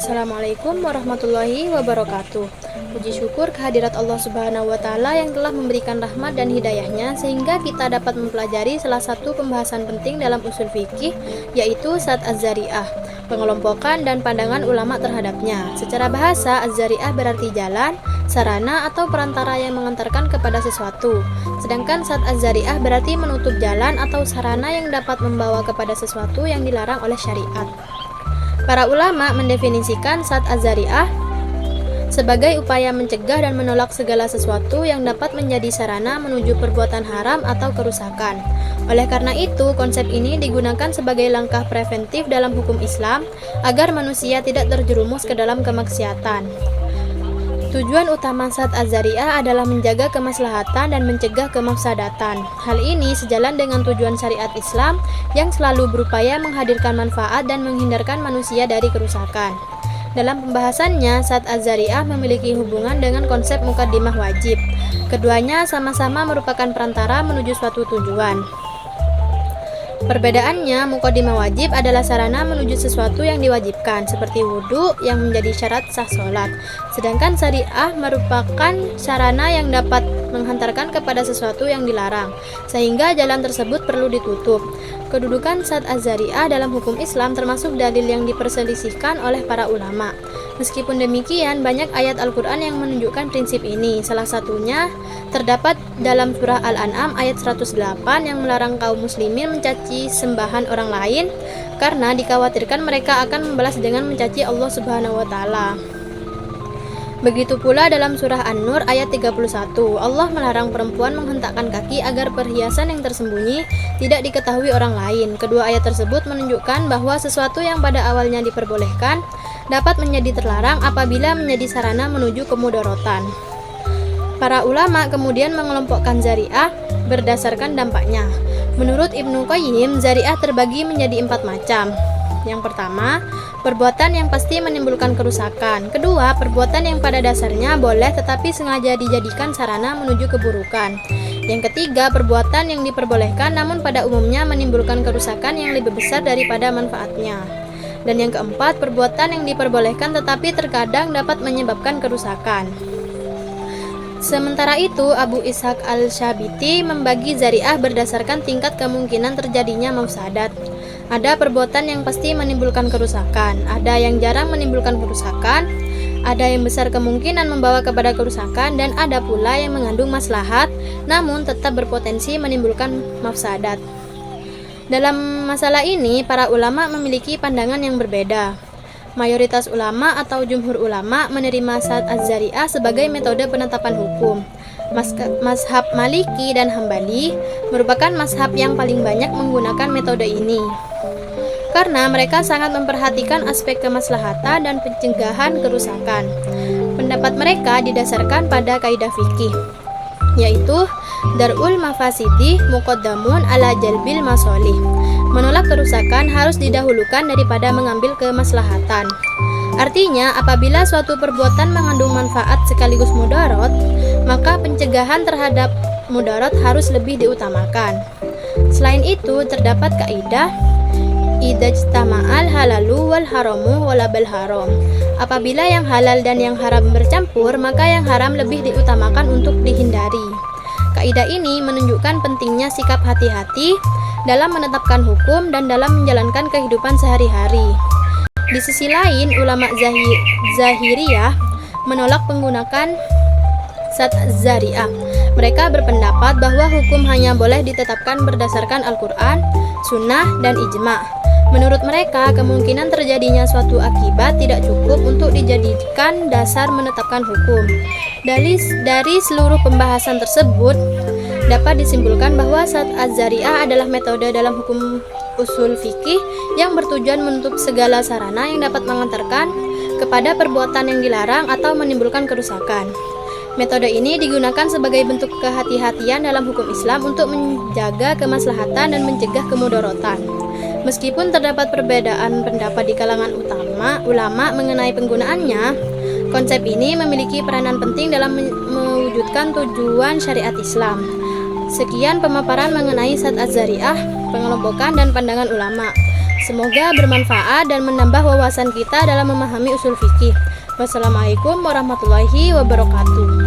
Assalamualaikum warahmatullahi wabarakatuh. Puji syukur kehadirat Allah Subhanahu wa Ta'ala yang telah memberikan rahmat dan hidayahnya sehingga kita dapat mempelajari salah satu pembahasan penting dalam usul fikih, yaitu Sat Az-Zari'ah, pengelompokan dan pandangan ulama terhadapnya. Secara bahasa, Az-Zari'ah berarti jalan, sarana atau perantara yang mengantarkan kepada sesuatu. Sedangkan Sat Az-Zari'ah berarti menutup jalan atau sarana yang dapat membawa kepada sesuatu yang dilarang oleh syariat. Para ulama mendefinisikan Sat Az-Zari'ah sebagai upaya mencegah dan menolak segala sesuatu yang dapat menjadi sarana menuju perbuatan haram atau kerusakan. Oleh karena itu, konsep ini digunakan sebagai langkah preventif dalam hukum Islam agar manusia tidak terjerumus ke dalam kemaksiatan. Tujuan utama Sat Az-Zari'ah adalah menjaga kemaslahatan dan mencegah kemafsadatan. Hal ini sejalan dengan tujuan syariat Islam yang selalu berupaya menghadirkan manfaat dan menghindarkan manusia dari kerusakan. Dalam pembahasannya, Sat Az-Zari'ah memiliki hubungan dengan konsep muqaddimah wajib. Keduanya sama-sama merupakan perantara menuju suatu tujuan. Perbedaannya, muqaddimah wajib adalah sarana menuju sesuatu yang diwajibkan, seperti wudhu yang menjadi syarat sah sholat. Sedangkan syariah merupakan sarana yang dapat menghantarkan kepada sesuatu yang dilarang, sehingga jalan tersebut perlu ditutup. Kedudukan Sat Az-Zari'ah dalam hukum Islam termasuk dalil yang diperselisihkan oleh para ulama. Meskipun demikian, banyak ayat Al-Quran yang menunjukkan prinsip ini. Salah satunya terdapat dalam surah Al-An'am ayat 108 yang melarang kaum muslimin mencaci sembahan orang lain karena dikhawatirkan mereka akan membalas dengan mencaci Allah Subhanahu wa Ta'ala. Begitu pula dalam surah An-Nur ayat 31, Allah melarang perempuan menghentakkan kaki agar perhiasan yang tersembunyi tidak diketahui orang lain. Kedua ayat tersebut menunjukkan bahwa sesuatu yang pada awalnya diperbolehkan dapat menjadi terlarang apabila menjadi sarana menuju kemudaratan. Para ulama kemudian mengelompokkan zari'ah berdasarkan dampaknya. Menurut Ibnu Qayyim, zari'ah terbagi menjadi 4 macam. Yang pertama, perbuatan yang pasti menimbulkan kerusakan. Kedua, perbuatan yang pada dasarnya boleh tetapi sengaja dijadikan sarana menuju keburukan. Yang ketiga, perbuatan yang diperbolehkan namun pada umumnya menimbulkan kerusakan yang lebih besar daripada manfaatnya. Dan yang keempat, perbuatan yang diperbolehkan tetapi terkadang dapat menyebabkan kerusakan. Sementara itu, Abu Ishaq Al-Syabiti membagi zari'ah berdasarkan tingkat kemungkinan terjadinya mafsadat. Ada perbuatan yang pasti menimbulkan kerusakan, ada yang jarang menimbulkan kerusakan, ada yang besar kemungkinan membawa kepada kerusakan, dan ada pula yang mengandung maslahat namun tetap berpotensi menimbulkan mafsadat. Dalam masalah ini, para ulama memiliki pandangan yang berbeda. Mayoritas ulama atau jumhur ulama menerima Sat Az-Zari'ah sebagai metode penetapan hukum. Mazhab Maliki dan Hambali merupakan mazhab yang paling banyak menggunakan metode ini karena mereka sangat memperhatikan aspek kemaslahatan dan pencegahan kerusakan. Pendapat mereka didasarkan pada kaidah fikih, yaitu darul mafasidi muqaddamun ala jalbil masolih. Menolak kerusakan harus didahulukan daripada mengambil kemaslahatan. Artinya, apabila suatu perbuatan mengandung manfaat sekaligus mudarat, maka pencegahan terhadap mudarat harus lebih diutamakan. Selain itu, terdapat kaidah idajtama'al halalu wal haramu walabal haram. Apabila yang halal dan yang haram bercampur, maka yang haram lebih diutamakan untuk dihindari. Kaidah ini menunjukkan pentingnya sikap hati-hati dalam menetapkan hukum dan dalam menjalankan kehidupan sehari-hari. Di sisi lain, ulama Zahiriyah menolak penggunaan Sat Az-Zari'ah. Mereka berpendapat bahwa hukum hanya boleh ditetapkan berdasarkan Al-Quran, Sunnah, dan Ijma'. Menurut mereka, kemungkinan terjadinya suatu akibat tidak cukup untuk dijadikan dasar menetapkan hukum. Dari seluruh pembahasan tersebut, dapat disimpulkan bahwa Sat Az-Zari'ah adalah metode dalam hukum usul fikih yang bertujuan menutup segala sarana yang dapat mengantarkan kepada perbuatan yang dilarang atau menimbulkan kerusakan. Metode ini digunakan sebagai bentuk kehati-hatian dalam hukum Islam untuk menjaga kemaslahatan dan mencegah kemudaratan. Meskipun terdapat perbedaan pendapat di kalangan ulama mengenai penggunaannya, konsep ini memiliki peranan penting dalam mewujudkan tujuan syariat Islam. Sekian pemaparan mengenai Sat Az-Zari'ah, pengelompokan dan pandangan ulama. Semoga bermanfaat dan menambah wawasan kita dalam memahami usul fikih. Wassalamualaikum warahmatullahi wabarakatuh.